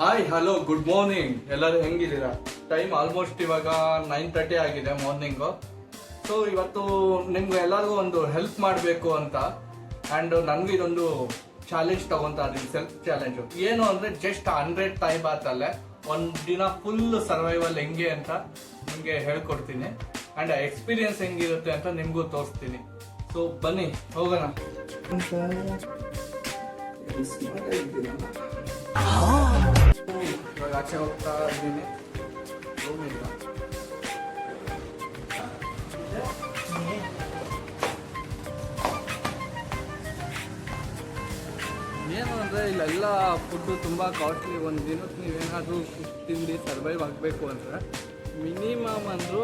Hi hello good morning. ಎಲ್ಲರೂ ಹೆಂಗಿದ್ದೀರಾ? Time almost ಇವಾಗ 9:30 ಆಗಿದೆ ಮಾರ್ನಿಂಗು. ಸೊ ಇವತ್ತು ನಿಮ್ಗೆ ಎಲ್ಲರಿಗೂ ಒಂದು ಹೆಲ್ಪ್ ಮಾಡಬೇಕು ಅಂತ ಆ್ಯಂಡ್ ನನಗೂ ಇದೊಂದು ಚಾಲೆಂಜ್ ತಗೊಂತ ಇದೀನಿ, ಸೆಲ್ಫ್ ಚಾಲೆಂಜು. ಏನು ಅಂದರೆ ಜಸ್ಟ್ 100 ಥೈ ಬಾತಲ್ಲೇ ಒಂದು ದಿನ ಫುಲ್ ಸರ್ವೈವಲ್ ಹೆಂಗೆ ಅಂತ ನಿಮಗೆ ಹೇಳ್ಕೊಡ್ತೀನಿ ಆ್ಯಂಡ್ ಎಕ್ಸ್ಪೀರಿಯನ್ಸ್ ಹೆಂಗಿರುತ್ತೆ ಅಂತ ನಿಮಗೂ ತೋರಿಸ್ತೀನಿ. ಸೊ ಬನ್ನಿ ಹೋಗೋಣ. ಇವಾಗ ಆಚೆ ಹೋಗ್ತಾ ಇದ್ದೀನಿ. ಏನು ಅಂದರೆ ಇಲ್ಲೆಲ್ಲ ಫುಡ್ಡು ತುಂಬ ಕಾಸ್ಟ್ಲಿ. ಒಂದು ದಿನಕ್ಕೆ ನೀವೇನಾದರೂ ತಿಂದು ಸರ್ವೈವ್ ಆಗಬೇಕು ಅಂದರೆ ಮಿನಿಮಮ್ ಅಂದರೂ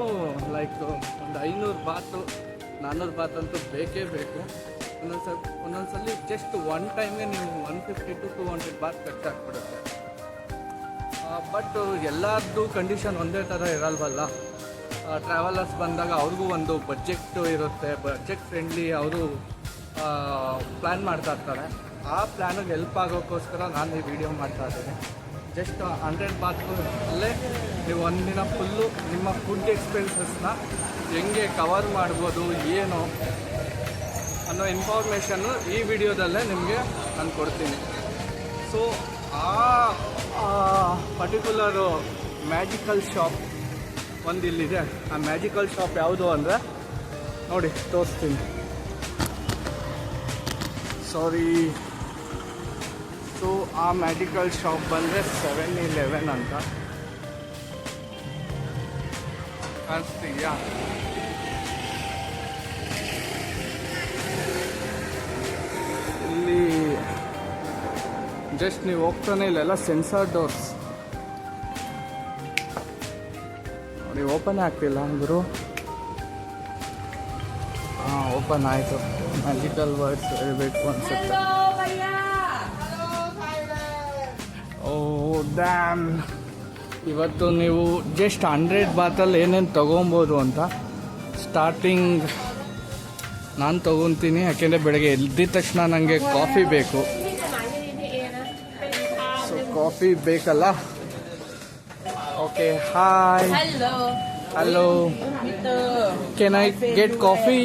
ಲೈಕ್ ಒಂದು 500 ಬಾತು 400 ಬಾತ್ ಅಂತೂ ಬೇಕೇ ಬೇಕು. ಒಂದೊಂದ್ಸಲಿ ಜಸ್ಟ್ ಒನ್ ಟೈಮ್ಗೆ ನೀವು 150 to 200 ಬಾತ್ ಖರ್ಚಾಗ್ಬಿಡುತ್ತೆ. ಬಟ್ ಎಲ್ಲರದ್ದು ಕಂಡೀಷನ್ ಒಂದೇ ಥರ ಇರಲ್ವಲ್ಲ. ಟ್ರಾವೆಲರ್ಸ್ ಬಂದಾಗ ಅವ್ರಿಗೂ ಒಂದು ಬಜೆಟ್ ಇರುತ್ತೆ, ಬಜೆಟ್ ಫ್ರೆಂಡ್ಲಿ ಅವರು ಪ್ಲ್ಯಾನ್ ಮಾಡ್ತಾ ಇರ್ತಾರೆ. ಆ ಪ್ಲ್ಯಾನಿಗೆ ಹೆಲ್ಪ್ ಆಗೋಕ್ಕೋಸ್ಕರ ನಾನು ಈ ವಿಡಿಯೋ ಮಾಡ್ತಾ ಇದ್ದೀನಿ. ಜಸ್ಟ್ 100 ಬಾತ್ ಅಲ್ಲೇ ನೀವು ಒಂದಿನ ಫುಲ್ಲು ನಿಮ್ಮ ಫುಡ್ ಎಕ್ಸ್ಪೆನ್ಸಸ್ನ ಹೆಂಗೆ ಕವರ್ ಮಾಡ್ಬೋದು ಏನು ಅನ್ನೋ ಇನ್ಫಾರ್ಮೇಷನ್ನು ಈ ವಿಡಿಯೋದಲ್ಲೇ ನಿಮಗೆ ನಾನು ಕೊಡ್ತೀನಿ. ಸೊ ಆ ಪರ್ಟಿಕ್ಯುಲರು ಮ್ಯಾಜಿಕಲ್ ಶಾಪ್ ಒಂದು ಇಲ್ಲಿದೆ. ಆ ಮ್ಯಾಜಿಕಲ್ ಶಾಪ್ ಯಾವುದು ಅಂದರೆ ನೋಡಿ ತೋರಿಸ್ತೀನಿ. ಸಾರಿ. ಸೊ ಆ ಮ್ಯಾಜಿಕಲ್ ಶಾಪ್ ಬಂದರೆ 7-Eleven ಅಂತ ಕಾಣಿಸ್ತೀಯಾ? ಇಲ್ಲಿ ಜಸ್ಟ್ ನೀವು ಹೋಗ್ತಾನೆ ಇಲ್ಲೆಲ್ಲ ಸೆನ್ಸಾರ್ ಡೋರ್ಸ್ ನೋಡಿ, ಓಪನ್ ಆಗ್ತಿಲ್ಲ ಅಂದರು. ಓಪನ್ ಆಯಿತು. ಮ್ಯಾಜಿಕಲ್ ವರ್ಡ್ಸ್ ಹೇಳಬೇಕು ಅನ್ಸುತ್ತೆ. ಓ ಡ್ಯಾಮ್. ಇವತ್ತು ನೀವು ಜಸ್ಟ್ 100 ಬಾತಲ್ಲಿ ಏನೇನು ತೊಗೊಬೋದು ಅಂತ ಸ್ಟಾರ್ಟಿಂಗ್ ನಾನು ತೊಗೊತೀನಿ. ಯಾಕೆಂದರೆ ಬೆಳಗ್ಗೆ ಎದ್ದಿದ ತಕ್ಷಣ ನನಗೆ ಕಾಫಿ ಬೇಕು. ಸೊ ಕಾಫಿ ಬೇಕಲ್ಲ. Okay, hi. Hello. Can I get coffee?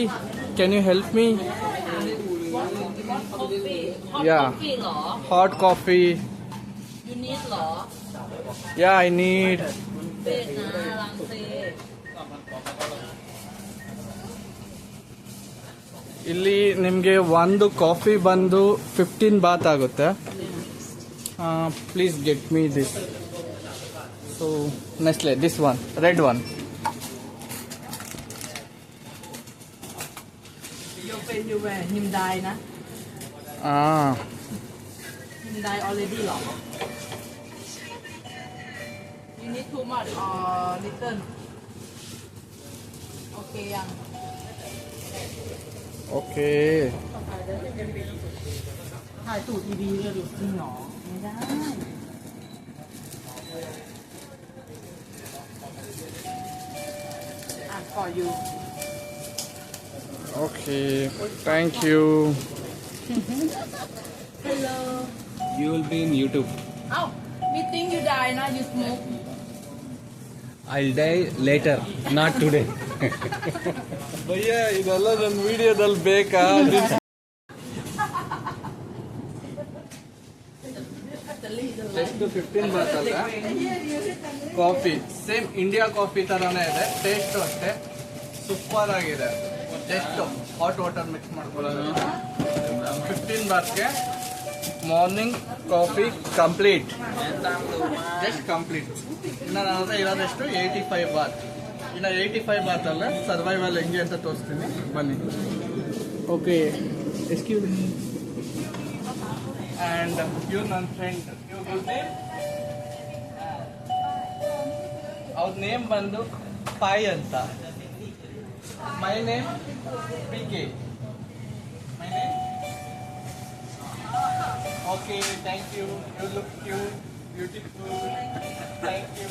Can you help me? Yeah, hot coffee. Yeah, I need. ಇಲ್ಲಿ ನಿಮಗೆ ಒಂದು ಕಾಫಿ ಬಂದು 15 ಬಾತ್ ಆಗುತ್ತೆ. Please get me this. So Nestle, this one, red one. Hyundai na. Hyundai already lo. You need too much or little? Okay yang. Okay. ถ่ายตูดดีๆเลยดูจริงหรอไม่ได้ for you. Okay, thank you. Hello. You will be in YouTube. Oh, we think you die now. You smoke. I'll die later, not today. Bhaiya ಇದೆಲ್ಲ ನನ್ನ ವಿಡಿಯೋದಲ್ಲಿ ಬೇಕಾ? ಎಷ್ಟು 15 ಬಾತ್ ಅಲ್ಲ. Coffee same India coffee ಥರನೇ ಇದೆ, taste ಅಷ್ಟೇ super ಆಗಿದೆ. ಜಸ್ಟ್ ಹಾಟ್ ವಾಟರ್ ಮಿಕ್ಸ್ ಮಾಡ್ಕೊಳ್ಳೋದು. 15 ಬಾತ್ಗೆ morning coffee complete, just complete. ಇನ್ನು ನನ್ನ ಹತ್ರ ಇರೋದಷ್ಟು 85 ಬಾತ್. ಇನ್ನು 85 ಬಾತಲ್ಲ ಸರ್ವೈವಲ್ ಹೆಂಗೆ ಅಂತ ತೋರಿಸ್ತೀನಿ, ಬನ್ನಿ. Okay, excuse me. ಆ್ಯಂಡ್ ಇವ್ರು ನನ್ನ ಫ್ರೆಂಡ್. ಇವ್ರ ನೇಮ್, ಅವ್ರ ನೇಮ್ ಬಂದು ಪಾಯ್ ಅಂತ. My name PK. My name. Okay, thank you. You look cute, beautiful. Thank you.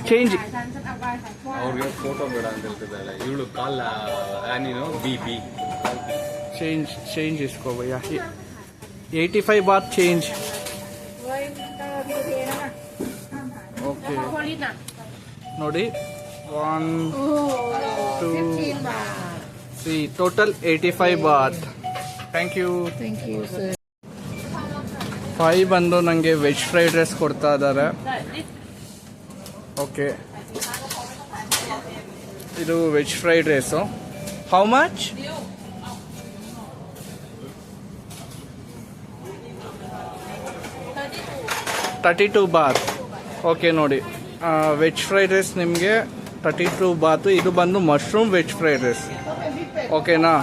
Change ಅವ್ರಿಗೆ ಫೋಟೋ ಬೇಡ ಅಂತ ಹೇಳ್ತಿದ್ದಲ್ಲ ಇವಳು ಕಾಲ್ ನೀನು ಬಿ ಚೇಂಜ್ ಇಸ್ಕೋ ಭಯ್ಯ. 85 baht change. Okay. ನೋಡಿ 1 2 3 total 85 baht. Thank you. Thank you, sir. 5 ಬಂದು ನನಗೆ ವೆಜ್ ಫ್ರೈಡ್ ರೈಸ್ ಕೊಡ್ತಾ ಇದ್ದಾರೆ. ಓಕೆ, ಇದು veg fried rice. How much? 32 baht. Okay ನೋಡಿ, ವೆಜ್ ಫ್ರೈಡ್ ರೈಸ್ ನಿಮಗೆ 32 ಬಾತು. ಇದು ಬಂದು ಮಶ್ರೂಮ್ ವೆಜ್ ಫ್ರೈಡ್ ರೈಸ್. ಓಕೆನಾ?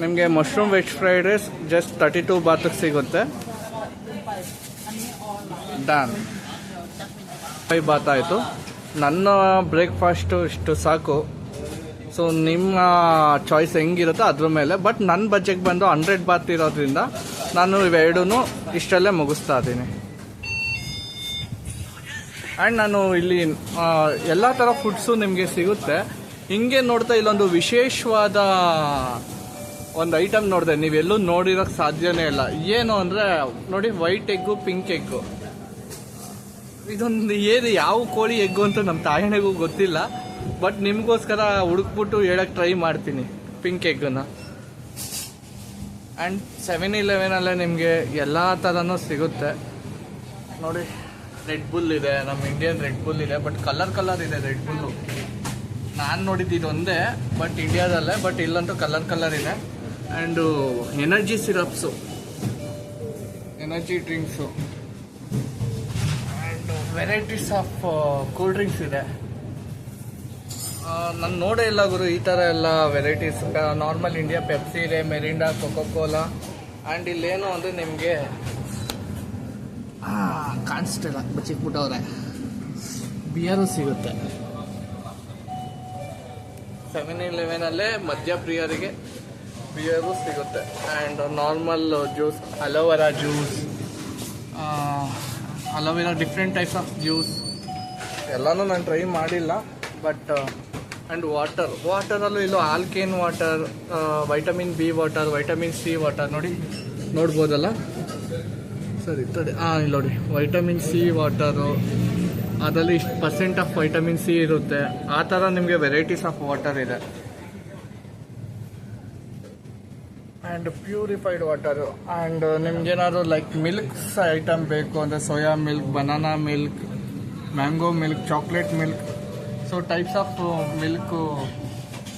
ನಿಮಗೆ mushroom veg fried rice just 32 ಬಾತಿಗೆ ಸಿಗುತ್ತೆ. ಡನ್. 5 ಬಾತ್ ಆಯಿತು. ನನ್ನ ಬ್ರೇಕ್ಫಾಸ್ಟು ಇಷ್ಟು ಸಾಕು. ಸೊ ನಿಮ್ಮ ಚಾಯ್ಸ್ ಹೆಂಗಿರುತ್ತೋ ಅದ್ರ ಮೇಲೆ. ಬಟ್ ನನ್ನ ಬಜೆಟ್ ಬಂದು 100 ಬಾತ್ ಇರೋದ್ರಿಂದ ನಾನು ಇವೆರಡೂ ಇಷ್ಟಲ್ಲೇ ಮುಗಿಸ್ತಾ ಇದ್ದೀನಿ. ಆ್ಯಂಡ್ ನಾನು ಇಲ್ಲಿ ಎಲ್ಲ ಥರ ಫುಡ್ಸು ನಿಮಗೆ ಸಿಗುತ್ತೆ. ಹಿಂಗೆ ನೋಡ್ತಾ ಇಲ್ಲೊಂದು ವಿಶೇಷವಾದ ಒಂದು ಐಟಮ್ ನೋಡಿದೆ, ನೀವೆಲ್ಲೂ ನೋಡಿರೋಕ್ಕೆ ಸಾಧ್ಯನೇ ಇಲ್ಲ. ಏನು ಅಂದರೆ ನೋಡಿ, ವೈಟ್ ಎಗ್ಗು, ಪಿಂಕ್ ಎಗ್ಗು. ಇದೊಂದು ಯಾವ ಕೋಳಿ ಎಗ್ಗು ಅಂತ ನಮ್ಮ ತಾಯಣೆಗೂ ಗೊತ್ತಿಲ್ಲ. ಬಟ್ ನಿಮಗೋಸ್ಕರ ಹುಡುಕ್ಬಿಟ್ಟು ಹೇಳಕ್ಕೆ ಟ್ರೈ ಮಾಡ್ತೀನಿ ಪಿಂಕ್ ಎಗ್ಗನ್ನ. ಆ್ಯಂಡ್ 7-Elevenಲ್ಲೇ ನಿಮಗೆ ಎಲ್ಲ ಥರನೂ ಸಿಗುತ್ತೆ. ನೋಡಿ, ರೆಡ್ ಬುಲ್ ಇದೆ, ನಮ್ಮ ಇಂಡಿಯನ್ ರೆಡ್ ಬುಲ್ ಇದೆ. ಬಟ್ ಕಲರ್ ಇದೆ ರೆಡ್ ಬುಲ್ಲು. ನಾನು ನೋಡಿದ್ದು ಇದೊಂದೇ, ಬಟ್ ಇಂಡಿಯಾದಲ್ಲೇ. ಬಟ್ ಇಲ್ಲಂತೂ ಕಲರ್ ಇದೆ. And energy syrups, energy drinks, and varieties of cool drinks ಇದೆ. ನಾನು ನೋಡೇ ಇಲ್ಲ ಗುರು ಈ ಥರ ಎಲ್ಲ ವೆರೈಟೀಸ್. ನಾರ್ಮಲ್ ಇಂಡಿಯಾ ಪೆಪ್ಸಿ ಇದೆ, ಮೆರಿಂಡಾ, ಕೊಕೋ ಕೋಲಾ. ಆ್ಯಂಡ್ ಇಲ್ಲೇನು ಅಂದರೆ ನಿಮಗೆ ಕಾಣಿಸ್ತಿಲ್ಲ, ಬಚ್ಚಿಕ್ಬಿಟ್ಟವ್ರೆ, ಬಿಯರು ಸಿಗುತ್ತೆ. 7-Elevenಲ್ಲೇ ಮದ್ಯಪ್ರಿಯರಿಗೆ ಬಿಯರು ಸಿಗುತ್ತೆ. And normal juice, aloe vera juice, aloe vera different types of juice ಎಲ್ಲನೂ ನಾನು ಟ್ರೈ ಮಾಡಿಲ್ಲ. ಬಟ್ ಆ್ಯಂಡ್ ವಾಟರಲ್ಲೂ ಇಲ್ಲೋ ಆಲ್ಕೇನ್ water, vitamin B water, vitamin C water. ನೋಡ್ಬೋದಲ್ಲ ಸರಿ ತಡೆ. ಇಲ್ಲಿ ನೋಡಿ, ವೈಟಮಿನ್ ಸಿ ವಾಟರು, ಅದರಲ್ಲಿ ಇಷ್ಟು % ಆಫ್ ವೈಟಮಿನ್ ಸಿ ಇರುತ್ತೆ. ಆ ಥರ ನಿಮಗೆ ವೆರೈಟೀಸ್ ಆಫ್ ವಾಟರ್ ಇದೆ. And purified water. ಆ್ಯಂಡ್ ನಿಮ್ಗೇನಾದ್ರು ಲೈಕ್ ಮಿಲ್ಕ್ಸ್ ಐಟಮ್ ಬೇಕು ಅಂದರೆ soya milk, banana milk, mango milk, chocolate milk, so types of milk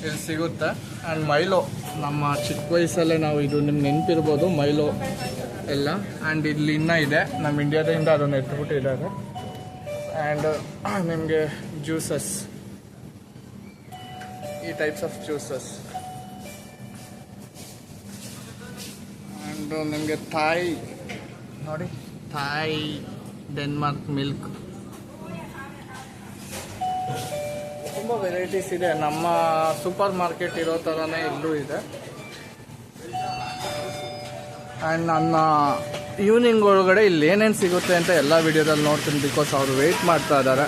ಇಲ್ಲಿ ಸಿಗುತ್ತೆ. ಆ್ಯಂಡ್ ಮೈಲೋ, ನಮ್ಮ ಚಿಕ್ಕ ವಯಸ್ಸಲ್ಲೇ ನಾವು ಇದು ನಿಮ್ಗೆ ನೆನಪಿರ್ಬೋದು ಮೈಲೋ ಎಲ್ಲ. ಆ್ಯಂಡ್ ಇಲ್ಲಿ ಇನ್ನೂ ಇದೆ, ನಮ್ಮ ಇಂಡಿಯಾದಿಂದ ಅದನ್ನು ಎತ್ಬಿಟ್ಟಿದ್ದಾರೆ. ಆ್ಯಂಡ್ ನಿಮಗೆ ಜ್ಯೂಸಸ್, ಈ ಟೈಪ್ಸ್ ಆಫ್ ಜ್ಯೂಸಸ್. ಆ್ಯಂಡ್ ನಿಮಗೆ ಥಾಯ್ ನೋಡಿ, ಥಾಯ್, ಡೆನ್ಮಾರ್ಕ್ ಮಿಲ್ಕ್, ತುಂಬ ವೆರೈಟೀಸ್ ಇದೆ. ನಮ್ಮ ಸೂಪರ್ ಮಾರ್ಕೆಟ್ ಇರೋ ಥರನೇ ಇಲ್ಲೂ ಇದೆ. ಆ್ಯಂಡ್ ನನ್ನ ಈವ್ನಿಂಗ್ ಒಳಗಡೆ ಇಲ್ಲಿ ಏನೇನು ಸಿಗುತ್ತೆ ಅಂತ ಎಲ್ಲ ವೀಡಿಯೋದಲ್ಲಿ ನೋಡ್ತೀನಿ. ಬಿಕಾಸ್ ಅವರು ವೆಯ್ಟ್ ಮಾಡ್ತಾ ಇದ್ದಾರೆ,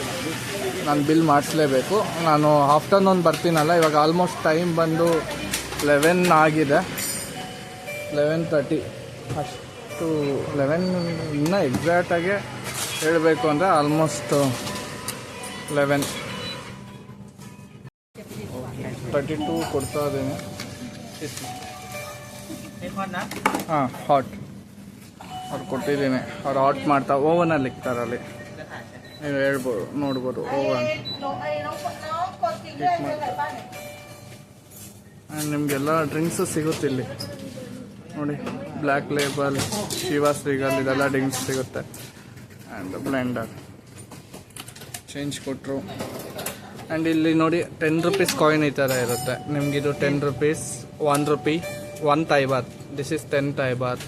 ನಾನು ಬಿಲ್ ಮಾಡಿಸ್ಲೇಬೇಕು. ನಾನು ಆಫ್ಟರ್ನೂನ್ ಬರ್ತೀನಲ್ಲ, ಇವಾಗ ಆಲ್ಮೋಸ್ಟ್ ಟೈಮ್ ಬಂದು 11 ಆಗಿದೆ, 11:30 ಅಷ್ಟು. 11 ಇನ್ನೂ ಎಕ್ಸಾಕ್ಟಾಗಿ ಹೇಳಬೇಕು ಅಂದರೆ ಆಲ್ಮೋಸ್ಟ್ 11:32 ಕೊಡ್ತಾ ಇದ್ದೀನಿ. ಹಾಂ, ಹಾಟ್ ಅವ್ರು ಕೊಟ್ಟಿದ್ದೀನಿ. ಅವ್ರು ಹಾಟ್ ಮಾಡ್ತಾ ಓವನಲ್ಲಿ ಇಕ್ತಾರಲ್ಲಿ, ನೀವು ಹೇಳ್ಬೋದು, ನೋಡ್ಬೋದು ಓವನ್. ಆ್ಯಂಡ್ ನಿಮಗೆಲ್ಲ ಡ್ರಿಂಕ್ಸು ಸಿಗುತ್ತಿಲ್ಲಿ ನೋಡಿ, ಬ್ಲ್ಯಾಕ್ ಲೇಬಲ್, ಶಿವಾಸ್ ರೀಗಲ್, ಇದೆಲ್ಲ ಡ್ರಿಂಕ್ಸ್ ಸಿಗುತ್ತೆ. ಆ್ಯಂಡ್ ಬ್ಲೆಂಡರ್ ಚೇಂಜ್ ಕೊಟ್ಟರು. ಆ್ಯಂಡ್ ಇಲ್ಲಿ ನೋಡಿ 10 rupees ಕಾಯಿನ್ ಈ ಥರ ಇರುತ್ತೆ. ನಿಮಗಿದು 10 rupees, 1 rupee, 1 Thai baht. This is 10 Thai baht.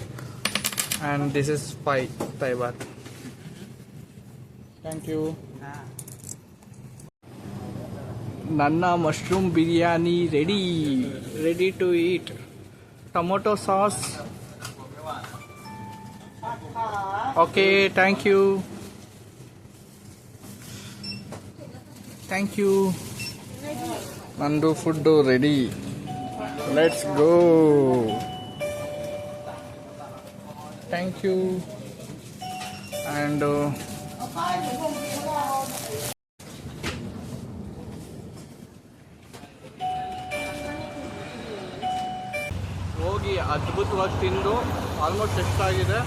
And this is 5 Thai baht. Thank you. Nanna mushroom biryani ready to eat. Tomato sauce. Okay, thank you. Nandu food ready. Let's go. Thank you. And ಹೋಗಿ ಅದ್ಭುತವಾಗಿ ತಿಂದು almost ಎಷ್ಟಾಗಿದೆ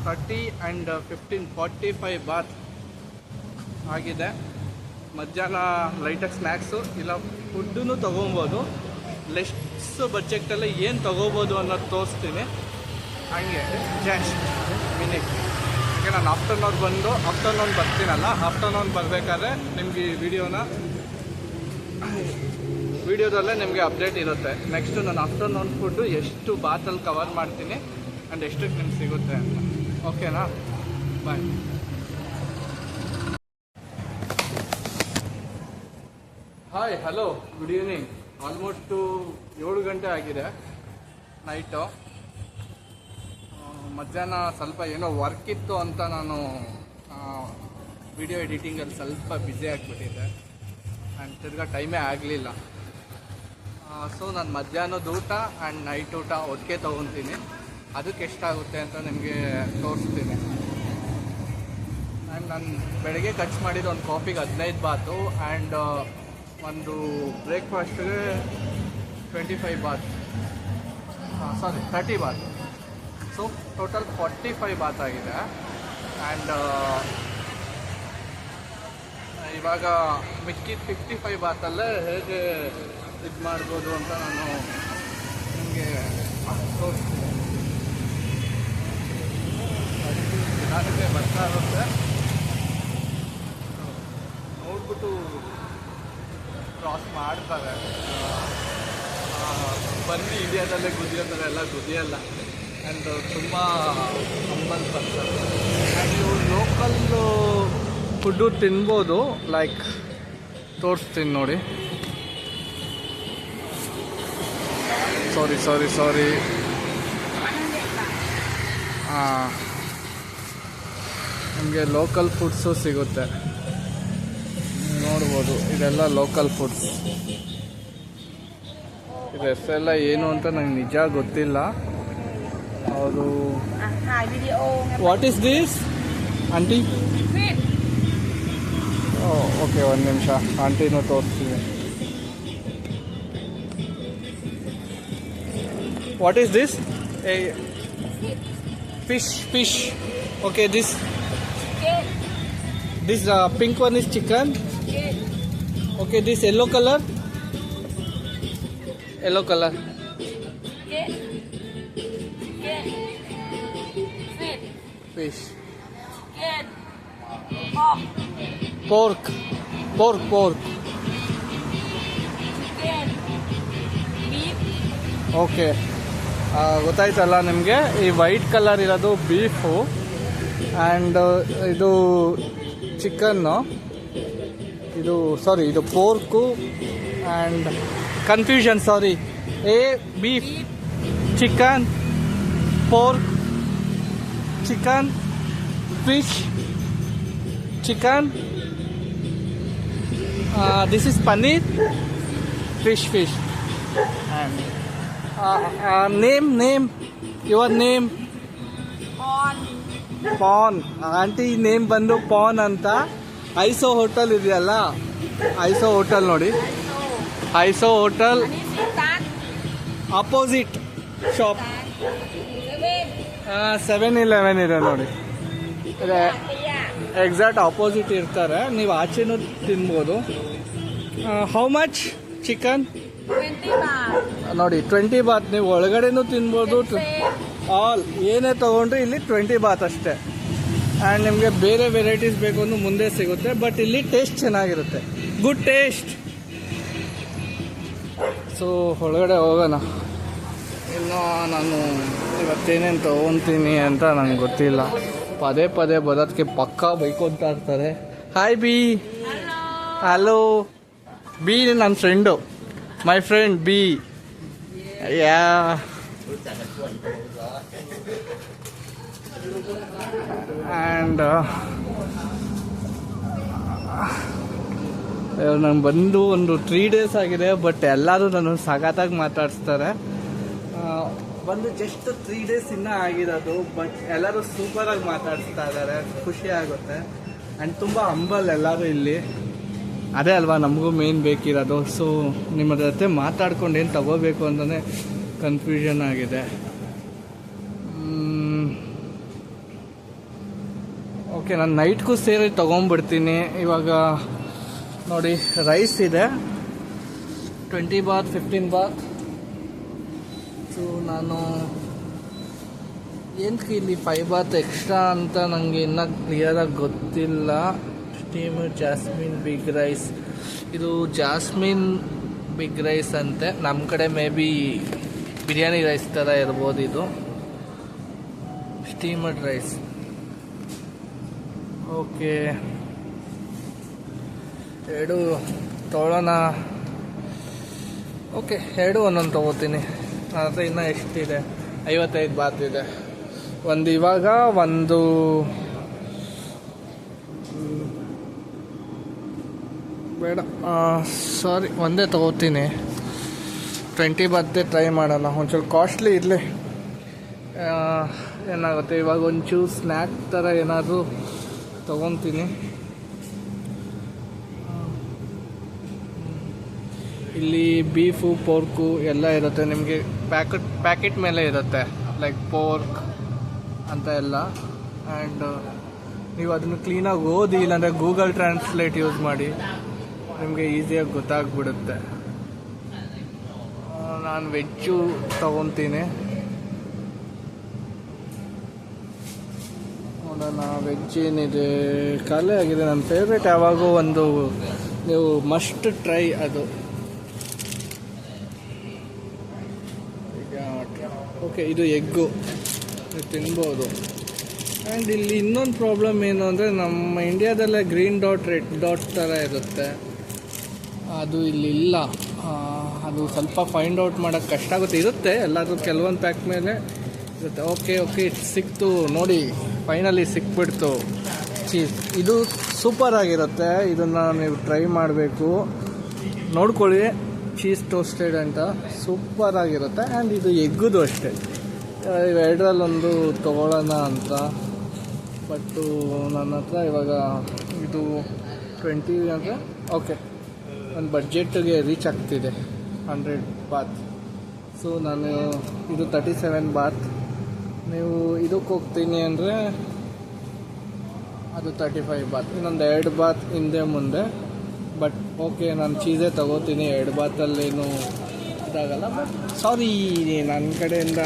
30 and 15 45 Baat ಆಗಿದೆ. ಮಧ್ಯಾಹ್ನ ಲೈಟಾಗಿ snacks ಇಲ್ಲ food ತೊಗೊಬೋದು. Less ಬಜೆಟಲ್ಲಿ ಏನು ತೊಗೋಬೋದು ಅನ್ನೋದು ತೋರಿಸ್ತೀನಿ. ಹಂಗೆ ಜಸ್ಟ್ ಮಿನಿಟ್ ಈಗ ನಾನು ಆಫ್ಟರ್ನೂನ್ ಬರ್ತೀನಲ್ಲ, ಆಫ್ಟರ್ನೂನ್ ಬರಬೇಕಾದ್ರೆ ನಿಮಗೆ ಈ ವಿಡಿಯೋದಲ್ಲೇ ನಿಮಗೆ ಅಪ್ಡೇಟ್ ಇರುತ್ತೆ. ನೆಕ್ಸ್ಟು ನಾನು ಆಫ್ಟರ್ನೂನ್ ಫುಡ್ಡು ಎಷ್ಟು ಬಾತಲ್ಲಿ ಕವರ್ ಮಾಡ್ತೀನಿ ಆ್ಯಂಡ್ ಎಷ್ಟಕ್ಕೆ ನಿಮ್ಗೆ ಸಿಗುತ್ತೆ ಅಂತ. ಓಕೆನಾ? Bye. Hi, hello, good evening. Almost 7 ಗಂಟೆ ಆಗಿದೆ ನೈಟು. ಮಧ್ಯಾಹ್ನ ಸ್ವಲ್ಪ ಏನೋ ವರ್ಕ್ ಇತ್ತು ಅಂತ ನಾನು ವಿಡಿಯೋ ಎಡಿಟಿಂಗಲ್ಲಿ ಸ್ವಲ್ಪ ಬ್ಯುಸಿ ಆಗಿಬಿಟ್ಟಿದ್ದೆ ಆ್ಯಂಡ್ ತಿರ್ಗಾ ಟೈಮೇ ಆಗಲಿಲ್ಲ. ಸೊ ನಾನು ಮಧ್ಯಾಹ್ನದ ಊಟ ಆ್ಯಂಡ್ ನೈಟ್ ಊಟ ಒಟ್ಟಿಗೆ ತೊಗೊತೀನಿ. ಅದಕ್ಕೆ ಎಷ್ಟಾಗುತ್ತೆ ಅಂತ ನಿಮಗೆ ತೋರಿಸ್ತೀನಿ. ಆ್ಯಂಡ್ ನಾನು ಬೆಳಗ್ಗೆ ಖರ್ಚು ಮಾಡಿದ್ದು ಒಂದು ಕಾಫಿಗೆ 15 ಬಾತು ಆ್ಯಂಡ್ ಒಂದು ಬ್ರೇಕ್ಫಾಸ್ಟ್ಗೆ 25 ಬಾತ್, 30 ಬಾತ್. ಸೊ ಟೋಟಲ್ 45 ಬಾತ್ ಆಗಿದೆ. ಆ್ಯಂಡ್ ಇವಾಗ ಮಿಕ್ಕಿದ 55 ಬಾತಲ್ಲೇ ಹೇಗೆ ಇದು ಮಾಡ್ಬೋದು ಅಂತ ನಾನು ನಿಮಗೆ ತೋರಿಸ್ತೀನಿ. ನಿಧಾನಕ್ಕೆ ಬರ್ತಾ ಇರುತ್ತೆ, ನೋಡ್ಬಿಟ್ಟು ಕ್ರಾಸ್ ಮಾಡ್ತಾರೆ. ಬನ್ನಿ ಇಂಡಿಯಾದಲ್ಲೇ ಗುದಿಯೋ ಥರ ಎಲ್ಲ ಗುದಿಯಲ್ಲ. ಆ್ಯಂಡ್ ತುಂಬ ಹಂಬಲ್ ಬರ್ತಾರೆ. ಆ್ಯಂಡ್ ಇವು ಲೋಕಲ್ಲು ಫುಡ್ಡು ತಿನ್ಬೋದು. ಲೈಕ್ ತೋರಿಸ್ತೀನಿ ನೋಡಿ. ಸಾರಿ ನಿಮಗೆ ಲೋಕಲ್ ಫುಡ್ಸು ಸಿಗುತ್ತೆ, ನೋಡ್ಬೋದು. ಇದೆಲ್ಲ ಲೋಕಲ್ ಫುಡ್ಸ್. ಇದು ಹೆಸರೆಲ್ಲ ಏನು ಅಂತ ನಂಗೆ ನಿಜ ಗೊತ್ತಿಲ್ಲ. ಅವರು what is this aunty? Okay, ಒಂದು ನಿಮಿಷ, ಆಂಟಿನೂ ತೋರಿಸ್ತೀನಿ. What is this? Fish. Okay, this pink one is chicken. Okay, this yellow color. Fish. Pork. Okay, ಗೊತ್ತಾಯ್ತಲ್ಲ ನಿಮಗೆ. ಈ ವೈಟ್ ಕಲರ್ ಇರೋದು ಬೀಫು ಆ್ಯಂಡ್ ಇದು ಚಿಕನ್ನು, ಇದು pork and confusion, beef, chicken, pork, chicken, fish, chicken. This is paneer, fish. And name your name? Pan. Aunty name ಬಂದು Pan ಅಂತ. ಐಸೋ hotel ಇದೆಯಲ್ಲ, ಐಸೋ ಹೋಟೆಲ್ ನೋಡಿ. ಐಸೋ ಹೋಟೆಲ್ ಅಪೋಸಿಟ್ ಶಾಪ್ 7-Eleven ಇದೆ ನೋಡಿ. ಎಕ್ಸಾಕ್ಟ್ ಅಪೋಸಿಟ್ ಇರ್ತಾರೆ. ನೀವು ಆಚೆನೂ ತಿನ್ಬೋದು. How much chicken? 20 baht. ನೋಡಿ 20 ಬಾತ್. ನೀವು ಒಳಗಡೆನೂ ತಿನ್ಬೋದು. ಆಲ್ ಏನೇ ತೊಗೊಂಡ್ರೆ ಇಲ್ಲಿ 20 ಬಾತ್ ಅಷ್ಟೇ. ಆ್ಯಂಡ್ ನಿಮಗೆ ಬೇರೆ ವೆರೈಟೀಸ್ ಬೇಕು ಅಂದ್ರೆ ಮುಂದೆ ಸಿಗುತ್ತೆ. ಬಟ್ ಇಲ್ಲಿ ಟೇಸ್ಟ್ ಚೆನ್ನಾಗಿರುತ್ತೆ, ಗುಡ್ ಟೇಸ್ಟ್. ಸೊ ಒಳಗಡೆ ಹೋಗೋಣ. ಇನ್ನು ನಾನು ಇವತ್ತೇನೇನು ತೊಗೊತೀನಿ ಅಂತ ನಂಗೆ ಗೊತ್ತಿಲ್ಲ. ಪದೇ ಬರೋದಕ್ಕೆ ಪಕ್ಕಾ ಬೈಕೊಂತ ಇರ್ತಾರೆ. Hi B. ಹಲೋ ಬಿ, ನನ್ನ friend, my friend B. Yeah and ನಾನು ಬಂದು ಒಂದು 3 days ಆಗಿದೆ. ಬಟ್ ಎಲ್ಲರೂ ನಾನು ಸಖತ್ತಾಗಿ ಮಾತಾಡಿಸ್ತಾರೆ. ಬಂದು ಜಸ್ಟ್ 3 days ಇನ್ನೂ ಆಗಿರೋದು, ಬಟ್ ಎಲ್ಲರೂ ಸೂಪರಾಗಿ ಮಾತಾಡ್ತಾ ಇದ್ದಾರೆ, ಖುಷಿ ಆಗುತ್ತೆ. ಆ್ಯಂಡ್ ತುಂಬ ಹಂಬಲ್ ಎಲ್ಲರೂ ಇಲ್ಲಿ, ಅದೇ ಅಲ್ವಾ ನಮಗೂ ಮೇನ್ ಬೇಕಿರೋದು. ಸೊ ನಿಮ್ಮ ಜೊತೆ ಮಾತಾಡ್ಕೊಂಡು ಏನು ತಗೋಬೇಕು ಅಂತಲೇ ಕನ್ಫ್ಯೂಷನ್ ಆಗಿದೆ. ಓಕೆ, ನಾನು ನೈಟ್ಗೂ ಸೇರಿ ತೊಗೊಂಡ್ಬಿಡ್ತೀನಿ. ಇವಾಗ ನೋಡಿ, ರೈಸ್ ಇದೆ 20 baht 15 baht. ಸೊ ನಾನು ಏನಕ್ಕೆ ಇಲ್ಲಿ 5 baht ಎಕ್ಸ್ಟ್ರಾ ಅಂತ ನನಗೆ ಇನ್ನೂ ಕ್ಲಿಯರಾಗಿ ಗೊತ್ತಿಲ್ಲ. ಸ್ಟೀಮ್ ಜಾಸ್ಮಿನ್ ಬಿಗ್ ರೈಸ್, ಇದು ಜಾಸ್ಮಿನ್ ಬಿಗ್ ರೈಸ್ ಅಂತೆ. ನಮ್ಮ ಕಡೆ ಮೇ ಬಿ ಬಿರಿಯಾನಿ ರೈಸ್ ಥರ ಇರ್ಬೋದು. ಇದು ಸ್ಟೀಮಡ್ ರೈಸ್. ಓಕೆ, ಎರಡು ತೊಗೊಳ್ಳೋಣ. ಓಕೆ, ಎರಡು ಒಂದೊಂದು ತೊಗೋತೀನಿ. ನನ್ನ ಹತ್ರ ಇನ್ನೂ ಎಷ್ಟಿದೆ, 55 baht ಇದೆ. ಒಂದು ಇವಾಗ, ಒಂದು ಬೇಡ, ಸಾರಿ, ಒಂದೇ ತೊಗೋತೀನಿ. 20 baht ಟ್ರೈ ಮಾಡೋಣ. ಒಂಚೂರು ಕಾಸ್ಟ್ಲಿ ಇರಲಿ, ಏನಾಗುತ್ತೆ. ಇವಾಗ ಒಂಚೂರು ಸ್ನ್ಯಾಕ್ ಥರ ಏನಾದರೂ ತೊಗೊತೀನಿ. ಇಲ್ಲಿ ಬೀಫು ಪೋರ್ಕು ಎಲ್ಲ ಇರುತ್ತೆ ನಿಮಗೆ. ಪ್ಯಾಕೆಟ್ ಮೇಲೆ ಇರುತ್ತೆ, ಲೈಕ್ ಪೋರ್ಕ್ ಅಂತ ಎಲ್ಲ. ಆ್ಯಂಡ್ ನೀವು ಅದನ್ನು ಕ್ಲೀನಾಗಿ ಓದಿ, ಇಲ್ಲಾಂದರೆ ಗೂಗಲ್ ಟ್ರಾನ್ಸ್ಲೇಟ್ ಯೂಸ್ ಮಾಡಿ, ನಿಮಗೆ ಈಸಿಯಾಗಿ ಗೊತ್ತಾಗ್ಬಿಡುತ್ತೆ. ನಾನು ವೆಜ್ಜು ತೊಗೊತೀನಿ. ನೋಡೋಣ ವೆಜ್ ಏನಿದೆ. ಖಾಲಿ ಆಗಿದೆ. ನನ್ನ ಫೇವ್ರೇಟ್ ಯಾವಾಗೂ ಒಂದು ನೀವು ಮಸ್ಟ್ ಟ್ರೈ ಅದು. ಓಕೆ, ಇದು ಎಗ್ಗು ತಿನ್ಬೋದು. ಆ್ಯಂಡ್ ಇಲ್ಲಿ ಇನ್ನೊಂದು ಪ್ರಾಬ್ಲಮ್ ಏನು ಅಂದರೆ, ನಮ್ಮ ಇಂಡಿಯಾದಲ್ಲೇ ಗ್ರೀನ್ ಡಾಟ್ ರೆಡ್ ಡಾಟ್ ಥರ ಇರುತ್ತೆ, ಅದು ಇಲ್ಲಿ ಇಲ್ಲ. ಅದು ಸ್ವಲ್ಪ ಫೈಂಡ್ ಔಟ್ ಮಾಡೋಕ್ಕೆ ಕಷ್ಟ ಆಗುತ್ತೆ. ಇರುತ್ತೆ ಎಲ್ಲಾದರೂ ಕೆಲವೊಂದು ಪ್ಯಾಕ್ ಮೇಲೆ ಇರುತ್ತೆ. ಓಕೆ ಸಿಕ್ತು ನೋಡಿ, ಫೈನಲಿ ಸಿಕ್ಬಿಡ್ತು ಚೀಸ್. ಇದು ಸೂಪರ್ ಆಗಿರುತ್ತೆ, ಇದನ್ನು ನೀವು ಟ್ರೈ ಮಾಡಬೇಕು. ನೋಡ್ಕೊಳ್ಳಿ, ಚೀಸ್ ಟೋಸ್ಟೆಡ್ ಅಂತ ಸೂಪರ್ ಆಗಿರುತ್ತೆ. ಆ್ಯಂಡ್ ಇದು ಎಗ್ಗುದು ಅಷ್ಟೇ. ಇವೆರಡರಲ್ಲೊಂದು ತೊಗೊಳ್ಳೋಣ ಅಂತ. ಬಟ್ಟು ನನ್ನ ಹತ್ರ ಇವಾಗ ಇದು 20 ಅಂದರೆ ಓಕೆ, ನನ್ನ ಬಡ್ಜೆಟ್ಗೆ ರೀಚ್ ಆಗ್ತಿದೆ 100 baht. ಸೊ ನಾನು ಇದು 37 baht. ನೀವು ಇದಕ್ಕೆ ಹೋಗ್ತೀನಿ ಅಂದರೆ ಅದು 35 baht. ಇನ್ನೊಂದು 2 baht ಹಿಂದೆ ಮುಂದೆ. ಬಟ್ ಓಕೆ, ನಾನು ಚೀಸೇ ತಗೋತೀನಿ. 2 ಬಾತಲ್ಲೇನು ಇದಾಗಲ್ಲ. ಬಟ್ ಸಾರಿ, ನನ್ನ ಕಡೆಯಿಂದ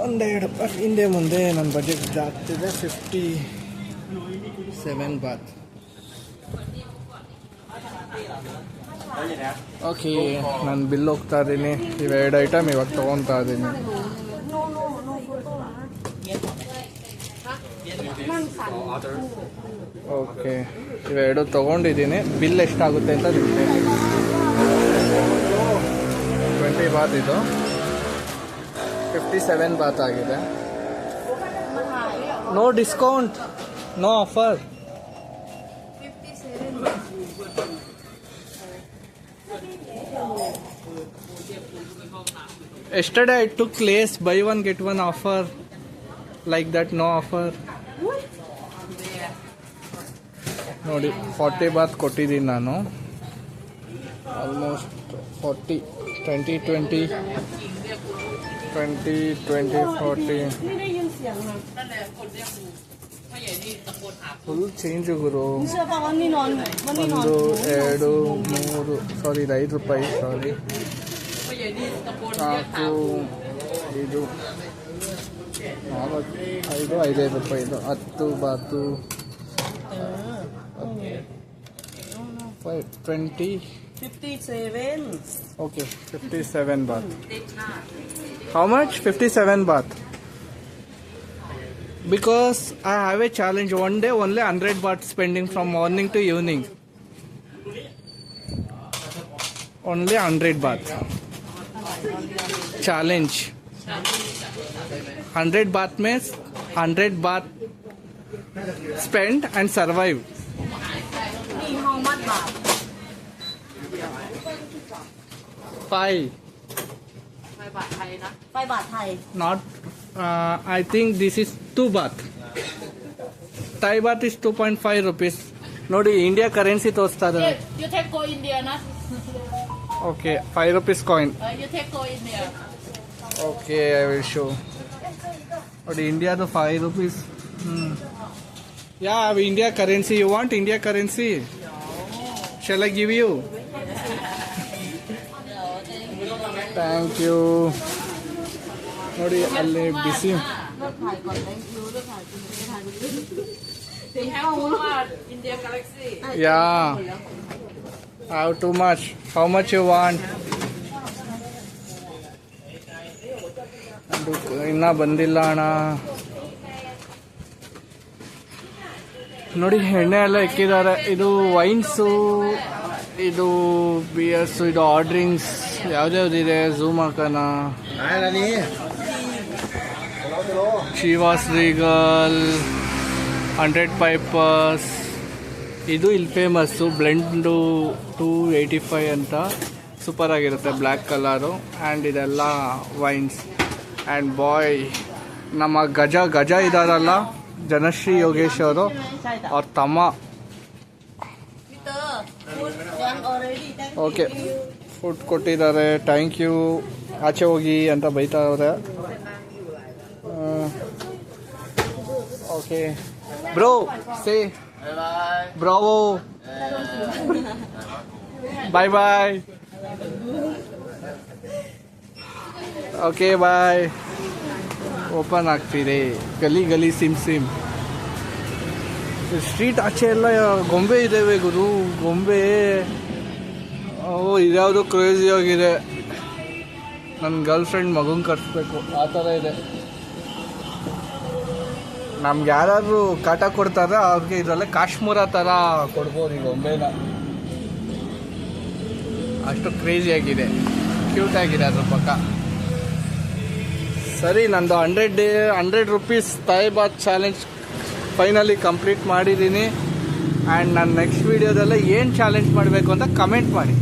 ಒಂದೆರಡು ಹಿಂದೆ ಮುಂದೆ ನನ್ನ ಬಜೆಟ್ ಆಗ್ತಿದೆ 57 baht. ಓಕೆ, ನಾನು ಬಿಲ್ ಹೋಗ್ತಾ ಇದ್ದೀನಿ. ಇವೆರಡು ಐಟಮ್ ಇವಾಗ ತೊಗೊತಾ ಇದ್ದೀನಿ. ಓಕೆ, ಇವೆರಡು ತೊಗೊಂಡಿದ್ದೀನಿ. ಬಿಲ್ ಎಷ್ಟಾಗುತ್ತೆ ಅಂತ ನಿಮಗೆ 20 baht. ಇದು 57 baht ಆಗಿದೆ. No discount, no offer. Yesterday I took Lay's buy one get one offer like that, no offer. ನೋಡಿ 40 baht ಕೊಟ್ಟಿದ್ದೀನಿ ನಾನು. ಆಲ್ಮೋಸ್ಟ್ 40, 20, 20, 20, 20, 40. ಫುಲ್ ಚೇಂಜ್ ಗುರು. 1, 2, 3, ಸಾರಿ 5 ರೂಪಾಯಿ, ಸಾರಿ 4, 5, 4, 5, 5 ರೂಪಾಯಿ. ಇದು 10 ಬಾತು. 20, 57. Okay, 57 baht. How much? 57 baht. Because I have a challenge. One day only 100 baht spending from morning to evening. Only 100 baht. Challenge. 100 baht means 100 baht spend and survive. How much baht? 5 บาทไทย Not, I think this is 2 baht. Thai baht is 2.5 rupees. ನೋಡಿ India currency ತೋರಿಸ್ತಾ ಇದ್ದಾರೆ. You take go India, na? Okay 5 rupees coin. You take go India. Okay I will show. ನೋಡಿ ಇಂಡಿಯಾದು 5 rupees. Yeah India currency. You want India currency? Shall I give you? Thank you. ನೋಡಿ ಅಲ್ಲಿ ಬಿಸಿ. They have more India Galaxy. Yeah I have too much. How much you want? ಇನ್ನ ಬಂದಿಲ್ಲ ಅಣ್ಣ. ನೋಡಿ ಎಣ್ಣೆ ಎಲ್ಲ ಇಕ್ಕಿದ್ದಾರೆ. ಇದು ವೈನ್ಸು, ಇದು ಬಿಯರ್ಸು, ಇದು ಹಾಟ್ ಡ್ರಿಂಕ್ಸ್ ಯಾವ್ದ್ಯಾವ್ದಿದೆ ಝೂಮ್ ಹಾಕೋಣ. Chivas Regal, 100 Pipers. ಇದು ಇಲ್ಲಿ ಫೇಮಸ್ಸು ಬ್ಲೆಂಡು 285 ಅಂತ. ಸೂಪರ್ ಆಗಿರುತ್ತೆ, ಬ್ಲ್ಯಾಕ್ ಕಲರು. ಆ್ಯಂಡ್ ಇದೆಲ್ಲ ವೈನ್ಸ್. ಆ್ಯಂಡ್ ಬಾಯ್ ನಮ್ಮ ಗಜ ಇದಾರಲ್ಲ, ಜನಶ್ರೀ ಯೋಗೇಶ್ ಅವರು, ಅವ್ರ ತಮ್ಮ. ಓಕೆ ಫುಡ್ ಕೊಟ್ಟಿದ್ದಾರೆ, ಥ್ಯಾಂಕ್ ಯು. ಆಚೆ ಹೋಗಿ ಅಂತ ಬೈತಾ ಅವ್ರೆ. Okay bro, say Bravo, bye bye. Okay bye. Open ಆಗ್ತಿದೆ ಗಲಿ ಸಿಮ್. ಸ್ಟ್ರೀಟ್ ಆಚೆ ಎಲ್ಲ ಗೊಂಬೆ ಇದ್ದಾವೆ ಗುರು, ಗೊಂಬೆ. ಇದ್ಯಾವುದು ಕ್ರೇಜಿ ಆಗಿದೆ. ನನ್ನ ಗರ್ಲ್ ಫ್ರೆಂಡ್ ಮಗನ ಕಟ್ಸ್ಬೇಕು ಆ ಥರ ಇದೆ. ನಮ್ಗೆ ಯಾರಾದ್ರೂ ಕಾಟ ಕೊಡ್ತಾರ ಅವ್ರಿಗೆ ಇದರಲ್ಲೇ ಕಾಶ್ಮೀರ ಥರ ಕೊಡ್ಬೋದು ಈ ಗೊಂಬೆನ. ಅಷ್ಟು ಕ್ರೇಜಿ ಆಗಿದೆ, ಕ್ಯೂಟ್ ಆಗಿದೆ ಅದ್ರ ಪಕ್ಕ. ಸರಿ, ನಂದು 100 rupees Thai baht challenge finally complete ಮಾಡಿದ್ದೀನಿ. ಆ್ಯಂಡ್ ನಾನು ನೆಕ್ಸ್ಟ್ ವೀಡಿಯೋದಲ್ಲೇ ಏನು ಚಾಲೆಂಜ್ ಮಾಡಬೇಕು ಅಂತ ಕಮೆಂಟ್ ಮಾಡಿ.